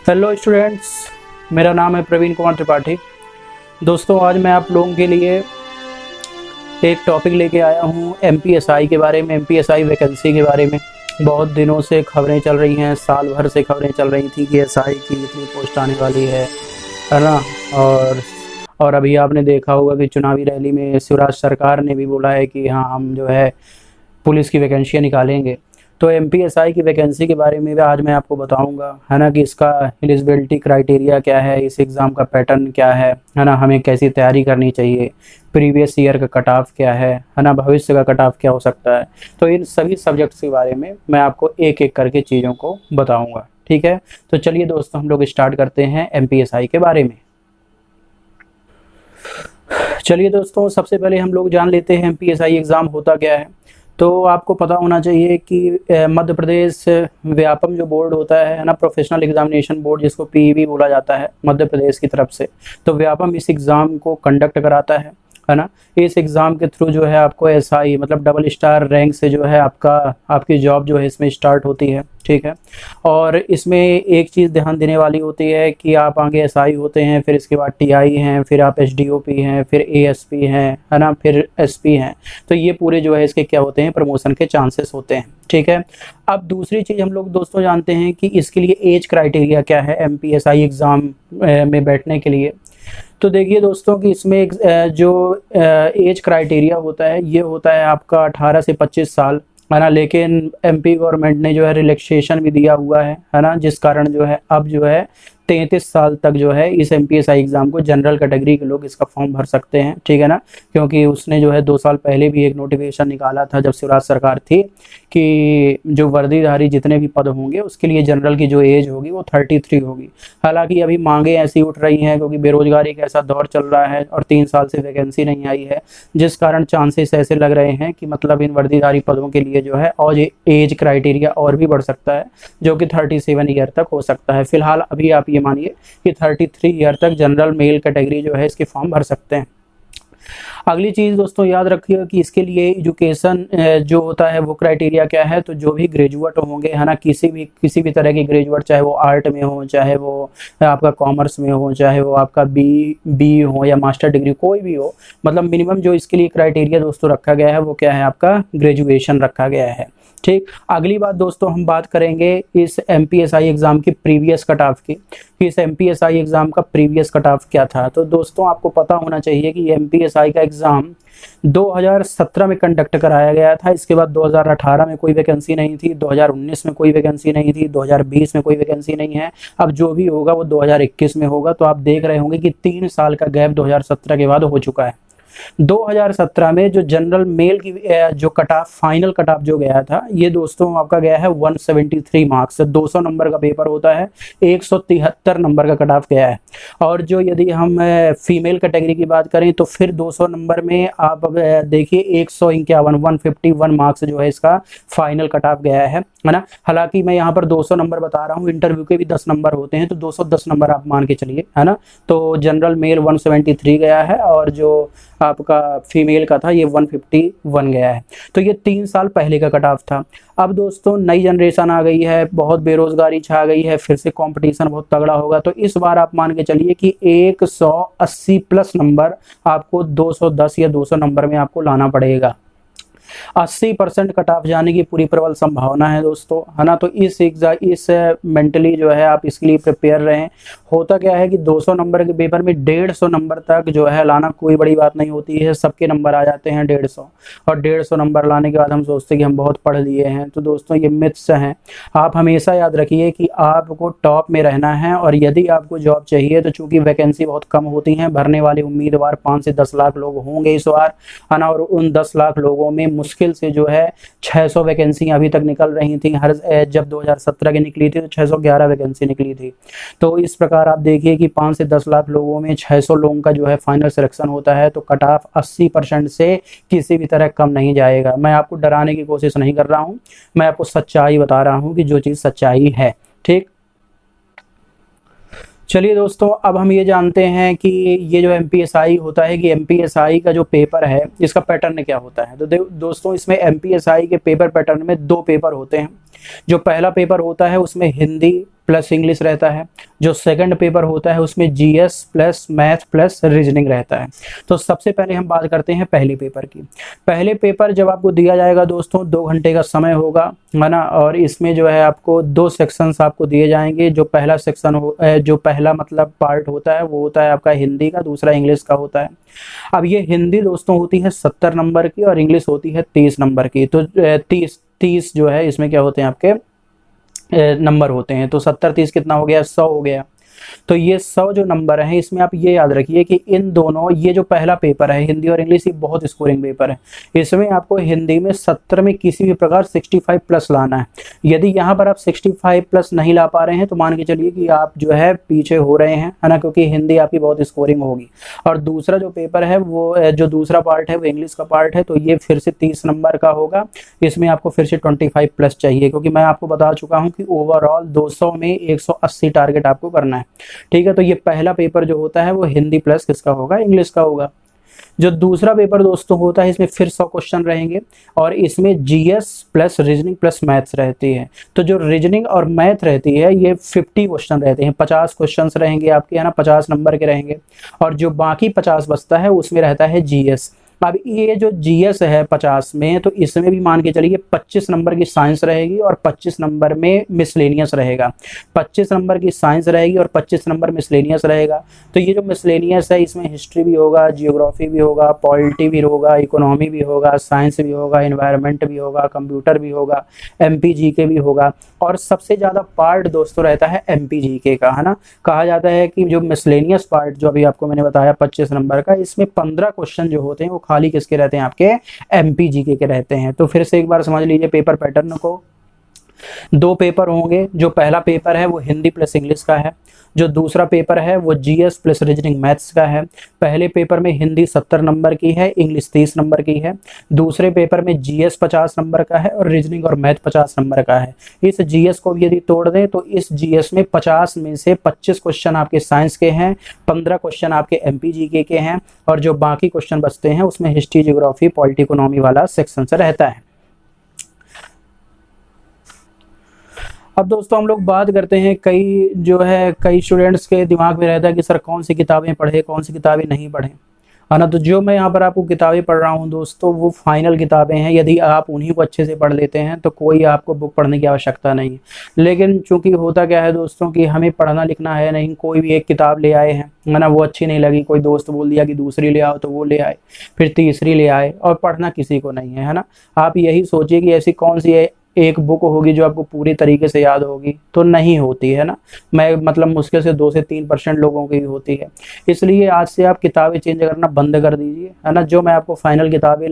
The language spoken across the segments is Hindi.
हेलो स्टूडेंट्स, मेरा नाम है प्रवीण कुमार त्रिपाठी। दोस्तों, आज मैं आप लोगों के लिए एक टॉपिक लेके आया हूँ एमपीएसआई के बारे में, एमपीएसआई वैकेंसी के बारे में। बहुत दिनों से खबरें चल रही हैं, साल भर से खबरें चल रही थी कि एसआई की इतनी पोस्ट आने वाली है ना। और अभी आपने देखा होगा कि चुनावी रैली में शिवराज सरकार ने भी बोला है कि हाँ, हम जो है पुलिस की वैकेंसियाँ निकालेंगे। तो एमपीएसआई की वैकेंसी के बारे में भी आज मैं आपको बताऊंगा, है ना, कि इसका एलिजिबिलिटी क्राइटेरिया क्या है, इस एग्ज़ाम का पैटर्न क्या है ना, हमें कैसी तैयारी करनी चाहिए, प्रीवियस ईयर का कट ऑफ क्या है ना, भविष्य का कट ऑफ क्या हो सकता है। तो इन सभी सब्जेक्ट्स के बारे में मैं आपको एक एक करके चीज़ों को बताऊँगा, ठीक है। तो चलिए दोस्तों, हम लोग स्टार्ट करते हैं एमपीएसआई के बारे में। चलिए दोस्तों, सबसे पहले हम लोग जान लेते हैं एमपीएसआई एग्ज़ाम होता क्या है। तो आपको पता होना चाहिए कि मध्य प्रदेश व्यापम जो बोर्ड होता है ना, प्रोफेशनल एग्जामिनेशन बोर्ड, जिसको पीईबी बोला जाता है मध्य प्रदेश की तरफ से, तो व्यापम इस एग्ज़ाम को कंडक्ट कराता है ना। इस एग्ज़ाम के थ्रू जो है आपको एसआई मतलब डबल स्टार रैंक से जो है आपकी जॉब जो है इसमें स्टार्ट होती है, ठीक है। और इसमें एक चीज़ ध्यान देने वाली होती है कि आप आगे एसआई होते हैं, फिर इसके बाद टीआई हैं, फिर आप एसडीओपी हैं, फिर एएसपी हैं, है ना, फिर एसपी हैं। तो ये पूरे जो है इसके क्या होते हैं, प्रमोशन के चांसेस होते हैं, ठीक है। अब दूसरी चीज़ हम लोग दोस्तों जानते हैं कि इसके लिए एज क्राइटेरिया क्या है एमपीएसआई एग्ज़ाम में बैठने के लिए। तो देखिए दोस्तों कि इसमें जो एज क्राइटेरिया होता है ये होता है आपका 18 से 25 साल, है ना। लेकिन एमपी गवर्नमेंट ने जो है रिलैक्सेशन भी दिया हुआ है ना, जिस कारण जो है अब जो है 33 साल तक जो है इस एमपीएसआई एग्ज़ाम को जनरल कैटेगरी के लोग इसका फॉर्म भर सकते हैं, ठीक है ना। क्योंकि उसने जो है 2 साल पहले भी एक नोटिफिकेशन निकाला था जब शिवराज सरकार थी कि जो वर्दीधारी जितने भी पद होंगे उसके लिए जनरल की जो एज होगी वो 33 होगी। हालांकि अभी मांगे ऐसी उठ रही हैं क्योंकि बेरोजगारी का ऐसा दौर चल रहा है और 3 साल से वैकेंसी नहीं आई है, जिस कारण चांसेस ऐसे लग रहे हैं कि मतलब इन वर्दीधारी पदों के लिए जो है और एज क्राइटेरिया और भी बढ़ सकता है, जो कि 37 ईयर तक हो सकता है। फिलहाल अभी आप ये मानिए कि 33 ईयर तक जनरल मेल कैटेगरी जो है इसके फॉर्म भर सकते हैं। अगली चीज़ दोस्तों याद रखिएगा कि इसके लिए एजुकेशन जो होता है वो क्राइटेरिया क्या है। तो जो भी ग्रेजुएट होंगे, है ना, किसी भी तरह की ग्रेजुएट, चाहे वो आर्ट में हो, चाहे वो आपका कॉमर्स में हो, चाहे वो आपका बी हो या मास्टर डिग्री कोई भी हो, मतलब मिनिमम जो इसके लिए क्राइटेरिया दोस्तों रखा गया है वो क्या है, आपका ग्रेजुएशन रखा गया है, ठीक। अगली बात दोस्तों, हम बात करेंगे इस एमपीएसआई एग्ज़ाम की प्रीवियस कट ऑफ की, कि इस एमपीएसआई एग्ज़ाम का प्रीवियस कट ऑफ क्या था। तो दोस्तों आपको पता होना चाहिए कि एमपीएसआई का एग्ज़ाम 2017 में कंडक्ट कराया गया था। इसके बाद 2018 में कोई वैकेंसी नहीं थी, 2019 में कोई वैकेंसी नहीं थी, 2020 में कोई वैकेंसी नहीं है। अब जो भी होगा वो 2021 में होगा। तो आप देख रहे होंगे कि 3 साल का गैप 2017 के बाद हो चुका है। 2017 में जो जनरल मेल की जो cut off, final cut off जो गया था, ये दोस्तों आपका गया है 173 मार्क्स। 200 नंबर का पेपर होता है, 173 नंबर का कट ऑफ गया है। और जो यदि हम फीमेल कैटेगरी की बात करें तो फिर 200 नंबर में आप देखिए 151 मार्क्स जो है इसका फाइनल कट ऑफ गया है ना। हालांकि मैं यहाँ पर 200 नंबर बता रहा हूँ, इंटरव्यू के भी 10 नंबर होते हैं तो 210 नंबर आप मान के चलिए, है ना। तो जनरल मेल 173 गया है और जो आपका फीमेल का था ये 151 गया है। तो ये 3 साल पहले का कट ऑफ था। अब दोस्तों नई जनरेशन आ गई है, बहुत बेरोजगारी छा गई है, फिर से कंपटीशन बहुत तगड़ा होगा। तो इस बार आप मान के चलिए कि 180 प्लस नंबर आपको 210 या 200 नंबर में आपको लाना पड़ेगा। 80% कट ऑफ जाने की पूरी प्रबल संभावना है दोस्तों, है ना। तो इस मेंटली जो है आप इसके लिए प्रिपेयर रहें। होता क्या है कि 200 नंबर के पेपर में 150 नंबर तक जो है लाना कोई बड़ी बात नहीं होती है। सबके नंबर आ जाते हैं 150, और 150 नंबर लाने के बाद हम सोचते हैं कि हम बहुत पढ़ लिए हैं। तो दोस्तों ये मिथ्स हैं। आप हमेशा याद रखिए कि आपको टॉप में रहना है, और यदि आपको जॉब चाहिए तो चूंकि वैकेंसी बहुत कम होती हैं, भरने वाले उम्मीदवार 5 से 10 लाख लोग होंगे इस बार, है ना। और उन 10 लाख लोगों में मुश्किल से जो है 600 वैकेंसी अभी तक निकल रही थी। जब 2017 की निकली थी तो 611 वैकेंसी निकली थी। तो इस प्रकार आप देखिए कि 5 से 10 लाख लोगों में 600 लोगों का जो है फाइनल सिलेक्शन होता है। तो कट ऑफ 80% से किसी भी तरह कम नहीं जाएगा। मैं आपको डराने की कोशिश नहीं कर रहा हूँ, मैं आपको सच्चाई बता रहा हूँ कि जो चीज़ सच्चाई है, ठीक। चलिए दोस्तों, अब हम ये जानते हैं कि ये जो एमपीएसआई होता है कि एमपीएसआई का जो पेपर है इसका पैटर्न क्या होता है। तो दोस्तों इसमें एमपीएसआई के पेपर पैटर्न में 2 पेपर होते हैं। जो पहला पेपर होता है उसमें हिंदी प्लस इंग्लिश रहता है। जो सेकंड पेपर होता है उसमें GS plus math plus reasoning रहता है। तो सबसे पहले हम बात करते हैं पहले पेपर की। पहले पेपर जब आपको दिया जाएगा दोस्तों 2 घंटे का समय होगा, है ना, और इसमें जो है आपको 2 सेक्शंस आपको दिए जाएंगे। जो पहला सेक्शन जो पहला मतलब पार्ट होता है वो होता है आपका हिंदी का, दूसरा इंग्लिश का होता है। अब ये हिंदी दोस्तों होती है 70 नंबर की और इंग्लिश होती है 30 नंबर की। तो 30 जो है इसमें क्या होते हैं आपके नंबर होते हैं। तो 70 30 कितना हो गया, 100 हो गया। तो ये 100 जो नंबर हैं इसमें आप ये याद रखिए कि इन दोनों, ये जो पहला पेपर है हिंदी और इंग्लिश, ये बहुत स्कोरिंग पेपर है। इसमें आपको हिंदी में 70 में किसी भी प्रकार 65 प्लस लाना है। यदि यहाँ पर आप 65 प्लस नहीं ला पा रहे हैं तो मान के चलिए कि आप जो है पीछे हो रहे हैं, है ना, क्योंकि हिंदी आपकी बहुत स्कोरिंग होगी। और दूसरा जो पेपर है वो जो दूसरा पार्ट है वो इंग्लिश का पार्ट है, तो ये फिर से 30 नंबर का होगा। इसमें आपको फिर से 25 प्लस चाहिए, क्योंकि मैं आपको बता चुका हूँ कि ओवरऑल 200 में 180 टारगेट आपको करना है। ठीक है, तो ये पहला पेपर जो होता है वो हिंदी प्लस किसका होगा, इंग्लिश का होगा। जो दूसरा पेपर दोस्तों होता है इसमें फिर 100 क्वेश्चन रहेंगे और इसमें GS plus reasoning plus maths रहती है। तो जो रीजनिंग और मैथ रहती है ये 50 क्वेश्चन रहते हैं, 50 क्वेश्चन रहेंगे आपके, है ना, 50 नंबर के रहेंगे। और जो बाकी 50 बचता है उसमें रहता है जीएस। अब ये जो जीएस है 50 में, तो इसमें भी मान के चलिए 25 नंबर की साइंस रहेगी और 25 नंबर में मिसलेनियस रहेगा। 25 नंबर की साइंस रहेगी और 25 नंबर मिसलेनियस रहेगा। तो ये जो मिसलेनियस है इसमें हिस्ट्री भी होगा, जियोग्राफी भी होगा, पॉलिटी भी होगा, इकोनॉमी भी होगा, साइंस भी होगा, एनवायरनमेंट भी होगा, कंप्यूटर भी होगा, एमपी जीके भी होगा। और सबसे ज़्यादा पार्ट दोस्तों रहता है एमपी जीके का, है ना। कहा जाता है कि जो मिसलेनियस पार्ट जो अभी आपको मैंने बताया 25 नंबर का, इसमें 15 क्वेश्चन जो होते हैं वो खाली किसके रहते हैं, आपके एमपी जीके के रहते हैं। तो फिर से एक बार समझ लीजिए पेपर पैटर्न को। 2 पेपर होंगे। जो पहला पेपर है वो हिंदी प्लस इंग्लिश का है। जो दूसरा पेपर है वो जीएस प्लस रीजनिंग मैथ्स का है। पहले पेपर में हिंदी 70 नंबर की है, इंग्लिश 30 नंबर की है। दूसरे पेपर में जीएस 50 नंबर का है और रीजनिंग और मैथ 50 नंबर का है। इस जीएस को भी यदि तोड़ दें तो इस जीएस में 50 में से 25 क्वेश्चन आपके साइंस के हैं, 15 क्वेश्चन आपके एमपी जीके के हैं और जो बाकी क्वेश्चन बचते हैं उसमें हिस्ट्री, ज्योग्राफी, पॉलिटी, इकोनॉमी वाला सेक्शन से रहता है। अब दोस्तों हम लोग बात करते हैं, कई स्टूडेंट्स के दिमाग में रहता है कि सर कौन सी किताबें पढ़े, कौन सी किताबें नहीं पढ़े, है ना। तो जो मैं यहाँ पर आपको किताबें पढ़ रहा हूँ दोस्तों वो फाइनल किताबें हैं। यदि आप उन्हीं को अच्छे से पढ़ लेते हैं तो कोई आपको बुक पढ़ने की आवश्यकता नहीं है। लेकिन चूंकि होता क्या है दोस्तों कि हमें पढ़ना लिखना है नहीं, कोई भी एक किताब ले आए हैं, है ना, वो अच्छी नहीं लगी, कोई दोस्त बोल दिया कि दूसरी ले आओ तो वो ले आए, फिर तीसरी ले आए, और पढ़ना किसी को नहीं है, है ना। आप यही सोचिए कि ऐसी कौन सी एक बुक होगी जो आपको पूरी तरीके से याद होगी, तो नहीं होती है ना। मैं मतलब मुश्किल से 2 से 3% लोगों की होती है। इसलिए आज से आप किताबें चेंज करना बंद कर दीजिए, है ना। जो मैं आपको फाइनल किताबें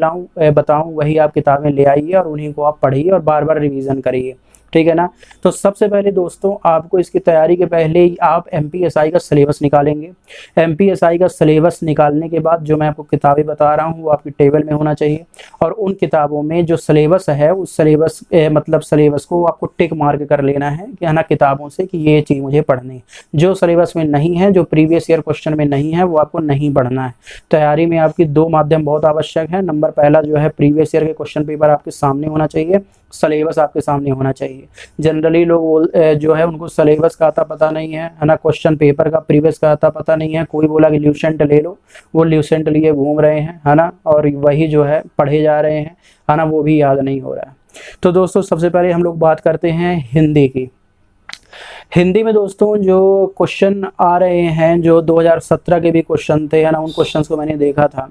बताऊं वही आप किताबें ले आइए और उन्हीं को आप पढ़िए और बार बार रिवीजन करिए, ठीक है ना। तो सबसे पहले दोस्तों आपको इसकी तैयारी के पहले ही आप एमपीएसआई का सिलेबस निकालेंगे। एमपीएसआई का सिलेबस निकालने के बाद जो मैं आपको किताबें बता रहा हूँ वो आपकी टेबल में होना चाहिए और उन किताबों में जो सिलेबस है उस सिलेबस को आपको टिक मार्क कर लेना है कि, है ना, किताबों से कि ये चीज़ मुझे पढ़नी है। जो सिलेबस में नहीं है, जो प्रीवियस ईयर क्वेश्चन में नहीं है, वो आपको नहीं पढ़ना है। तैयारी में आपकी 2 माध्यम बहुत आवश्यक है। नंबर पहला जो है प्रीवियस ईयर के क्वेश्चन पेपर आपके सामने होना चाहिए, सिलेबस आपके सामने होना चाहिए। जनरली लोग जो है उनको सिलेबस का आता पता नहीं है ना, क्वेश्चन पेपर का प्रीवियस का आता पता नहीं है। कोई बोला कि ल्यूसेंट ले लो, वो ल्यूसेंट लिए घूम रहे हैं, है ना, और वही जो है पढ़े जा रहे हैं, है ना, वो भी याद नहीं हो रहा है। तो दोस्तों सबसे पहले हम लोग बात करते हैं हिंदी की। हिंदी में दोस्तों जो क्वेश्चन आ रहे हैं, जो 2017 के भी क्वेश्चन थे, है ना, उन क्वेश्चंस को मैंने देखा था।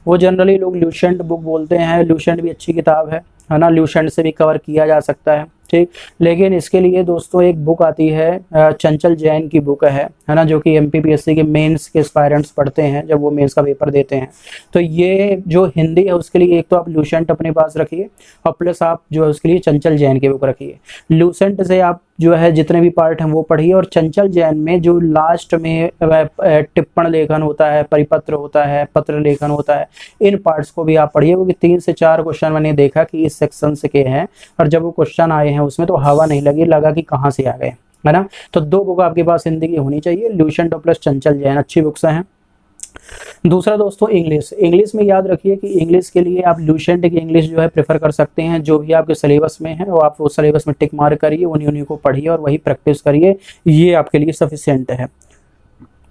वो जनरली लोग ल्यूसेंट बुक बोलते हैं। ल्यूसेंट भी अच्छी किताब है ना, ल्यूसेंट से भी कवर किया जा सकता है, ठीक। लेकिन इसके लिए दोस्तों एक बुक आती है, चंचल जैन की बुक है ना, जो कि एमपीपीएससी के मेंस के एस्पायरेंट्स पढ़ते हैं जब वो मेंस का पेपर देते हैं। तो ये जो हिंदी है उसके लिए एक तो आप ल्यूसेंट अपने पास रखिए और प्लस आप जो है उसके लिए चंचल जैन की बुक रखिए। ल्यूसेंट से आप जो है जितने भी पार्ट हैं वो पढ़िए और चंचल जैन में जो लास्ट में टिप्पण लेखन होता है, परिपत्र होता है, पत्र लेखन होता है, इन पार्ट्स को भी आप पढ़िए, क्योंकि 3 से 4 क्वेश्चन मैंने देखा कि इस सेक्शन से के हैं और जब वो क्वेश्चन आए हैं उसमें तो हवा नहीं लगी, लगा कि कहाँ से आ गए, है ना। तो 2 बुक आपके पास हिंदी की होनी चाहिए, ल्यूसेंट और प्लस चंचल जैन, अच्छी बुक्स हैं। दूसरा दोस्तों इंग्लिश में याद रखिए कि इंग्लिश के लिए आप लुसेंट की इंग्लिश जो है प्रेफर कर सकते हैं। जो भी आपके सिलेबस में है वो आप वो सिलेबस में टिक मार्क करिए, उन्हीं को पढ़िए और वही प्रैक्टिस करिए, ये आपके लिए सफिशिएंट है।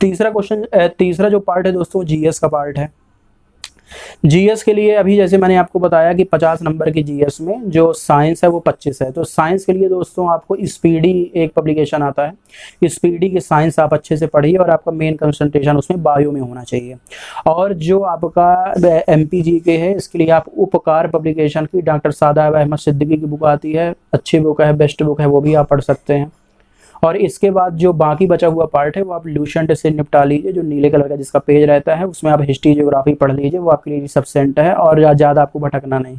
तीसरा जो पार्ट है दोस्तों जीएस का पार्ट है। जीएस के लिए अभी जैसे मैंने आपको बताया कि 50 नंबर की जीएस में जो साइंस है वो 25 है। तो साइंस के लिए दोस्तों आपको स्पीडी एक पब्लिकेशन आता है, स्पीडी की साइंस आप अच्छे से पढ़िए और आपका मेन कंसंट्रेशन उसमें बायो में होना चाहिए। और जो आपका एमपीजी के है इसके लिए आप उपकार पब्लिकेशन की डॉक्टर सादाब अहमद सिद्दीकी की बुक आती है, अच्छी बुक है, बेस्ट बुक है, वो भी आप पढ़ सकते हैं। और इसके बाद जो बाकी बचा हुआ पार्ट है वो आप लुसेंट से निपटा लीजिए, जो नीले कलर का जिसका पेज रहता है उसमें आप हिस्ट्री ज्योग्राफी पढ़ लीजिए, वो आपके लिए सफिशिएंट है और ज़्यादा आपको भटकना नहीं।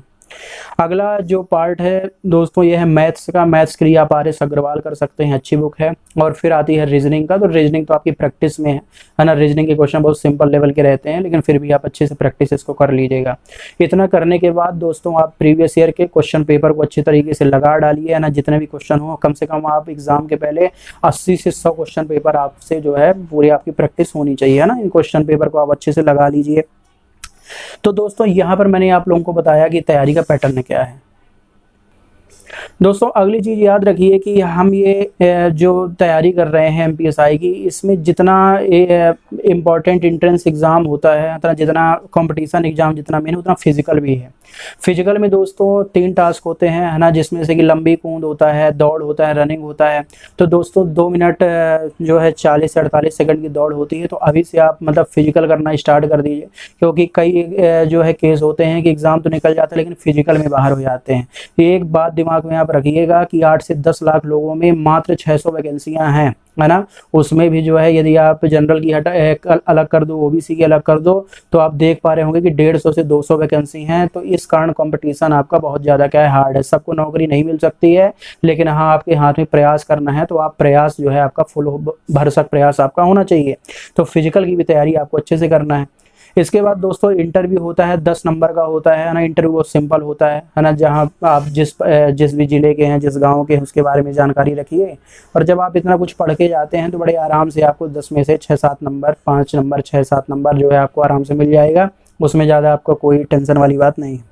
अगला जो पार्ट है दोस्तों ये है मैथ्स का। मैथ्स के लिए आप आर एस अग्रवाल कर सकते हैं, अच्छी बुक है। और फिर आती है रीजनिंग का, तो रीजनिंग तो आपकी प्रैक्टिस में है ना। रीजनिंग के क्वेश्चन बहुत सिंपल लेवल के रहते हैं, लेकिन फिर भी आप अच्छे से प्रैक्टिस इसको कर लीजिएगा। इतना करने के बाद दोस्तों आप प्रीवियस ईयर के क्वेश्चन पेपर को अच्छी तरीके से लगा डालिए, है ना। जितने भी क्वेश्चन हो कम से कम आप एग्जाम के पहले 80 से 100 क्वेश्चन पेपर आपसे जो है पूरी आपकी प्रैक्टिस होनी चाहिए, है ना। इन क्वेश्चन पेपर को आप अच्छे से लगा लीजिए। तो दोस्तों यहाँ पर मैंने आप लोगों को बताया कि तैयारी का पैटर्न क्या है। दोस्तों अगली चीज़ याद रखिए कि हम ये जो तैयारी कर रहे हैं एमपीएसआई की, इसमें जितना इम्पॉर्टेंट एंट्रेंस एग्ज़ाम होता है, जितना कंपटीशन एग्ज़ाम जितना मेन, उतना फिजिकल भी है। फिजिकल में दोस्तों 3 टास्क होते हैं, है ना, जिसमें से कि लंबी कूद होता है, दौड़ होता है, रनिंग होता है। तो दोस्तों 2 मिनट जो है 40 से 48 सेकंड की दौड़ होती है। तो अभी से आप मतलब फिजिकल करना स्टार्ट कर दीजिए, क्योंकि कई जो है केस होते हैं कि एग्ज़ाम तो निकल जाता है लेकिन फिजिकल में बाहर हो जाते हैं। एक बात दिमाग में आप रखिएगा कि 8 से 10 लाख लोगों में मात्र 600 वैकेंसियाँ हैं, है ना। उसमें भी जो है यदि आप जनरल की अलग कर दो, ओबीसी की अलग कर दो, तो आप देख पा रहे होंगे कि 150 से 200 वैकेंसी हैं। तो इस कारण कंपटीशन आपका बहुत ज़्यादा क्या है, हार्ड है। सबको नौकरी नहीं मिल सकती है, लेकिन हाँ आपके हाथ में प्रयास करना है, तो आप प्रयास जो है आपका फुल भरसक प्रयास आपका होना चाहिए। तो फिजिकल की भी तैयारी आपको अच्छे से करना है। इसके बाद दोस्तों इंटरव्यू होता है, 10 नंबर का होता है ना। इंटरव्यू बहुत सिंपल होता है ना। जहां आप जिस भी जिले के हैं, जिस गांव के हैं, उसके बारे में जानकारी रखिए। और जब आप इतना कुछ पढ़ के जाते हैं तो बड़े आराम से आपको 10 में से 6-7 नंबर, 5 नंबर, 6-7 नंबर जो है आपको आराम से मिल जाएगा। उसमें ज़्यादा आपको कोई टेंशन वाली बात नहीं है।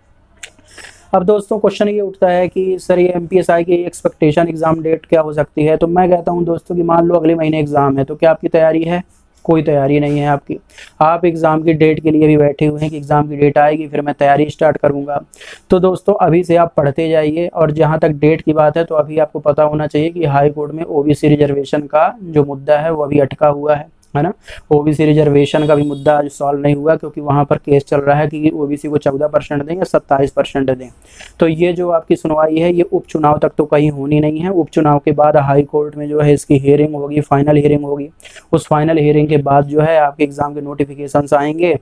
अब दोस्तों क्वेश्चन ये उठता है कि सर ये एमपीएसआई की एक्सपेक्टेशन एग्जाम डेट क्या हो सकती है। तो मैं कहता हूँ दोस्तों कि मान लो अगले महीने एग्जाम है, तो क्या आपकी तैयारी है? कोई तैयारी नहीं है आपकी। आप एग्ज़ाम की डेट के लिए भी बैठे हुए हैं कि एग्ज़ाम की डेट आएगी फिर मैं तैयारी स्टार्ट करूंगा। तो दोस्तों अभी से आप पढ़ते जाइए। और जहां तक डेट की बात है, तो अभी आपको पता होना चाहिए कि हाई कोर्ट में ओबीसी रिजर्वेशन का जो मुद्दा है वो अभी अटका हुआ है ना। ओबीसी रिजर्वेशन का भी मुद्दा आज सॉल्व नहीं हुआ, क्योंकि वहां पर केस चल रहा है कि ओबीसी को 14% दें या 27% दें। तो ये जो आपकी सुनवाई है ये उपचुनाव तक तो कहीं होनी नहीं है। उपचुनाव के बाद हाई कोर्ट में जो है इसकी हियरिंग होगी, फाइनल हियरिंग होगी। उस फाइनल हियरिंग के बाद जो है आपके एग्जाम के नोटिफिकेशंस आएंगे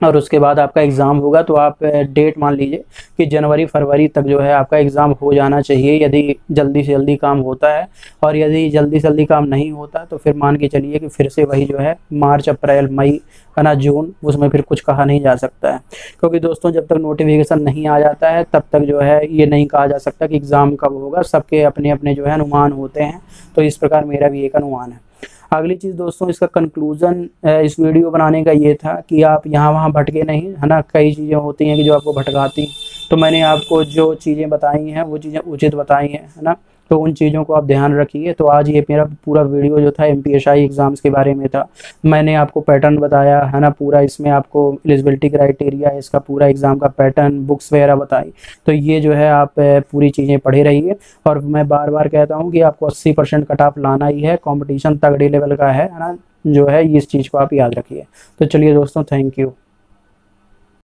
और उसके बाद आपका एग्ज़ाम होगा। तो आप डेट मान लीजिए कि जनवरी-फरवरी तक जो है आपका एग्ज़ाम हो जाना चाहिए, यदि जल्दी से जल्दी काम होता है। और यदि जल्दी से जल्दी काम नहीं होता तो फिर मान के चलिए कि फिर से वही जो है मार्च, अप्रैल, मई, है ना, जून, उसमें फिर कुछ कहा नहीं जा सकता है। क्योंकि दोस्तों जब तक नोटिफिकेशन नहीं आ जाता है तब तक जो है ये नहीं कहा जा सकता कि एग्ज़ाम कब होगा। सबके अपने अपने जो है अनुमान होते हैं। तो इस प्रकार मेरा भी एक अनुमान है। अगली चीज़ दोस्तों, इसका कंक्लूजन इस वीडियो बनाने का ये था कि आप यहाँ वहाँ भटके नहीं, है ना। कई चीज़ें होती हैं कि जो आपको भटकाती, तो मैंने आपको जो चीज़ें बताई हैं वो चीज़ें उचित बताई हैं, है ना। तो उन चीज़ों को आप ध्यान रखिए। तो आज ये मेरा पूरा वीडियो जो था एमपीएसआई एग्ज़ाम्स के बारे में था। मैंने आपको पैटर्न बताया, है ना, पूरा। इसमें आपको एलिजिबिलिटी क्राइटेरिया, इसका पूरा एग्ज़ाम का पैटर्न, बुक्स वगैरह बताई। तो ये जो है आप पूरी चीज़ें पढ़े रहिए। और मैं बार बार कहता हूँ कि आपको 80% कट ऑफ लाना ही है। कॉम्पिटिशन तगड़े लेवल का है ना, जो है इस चीज़ को आप याद रखिए। तो चलिए दोस्तों, थैंक यू।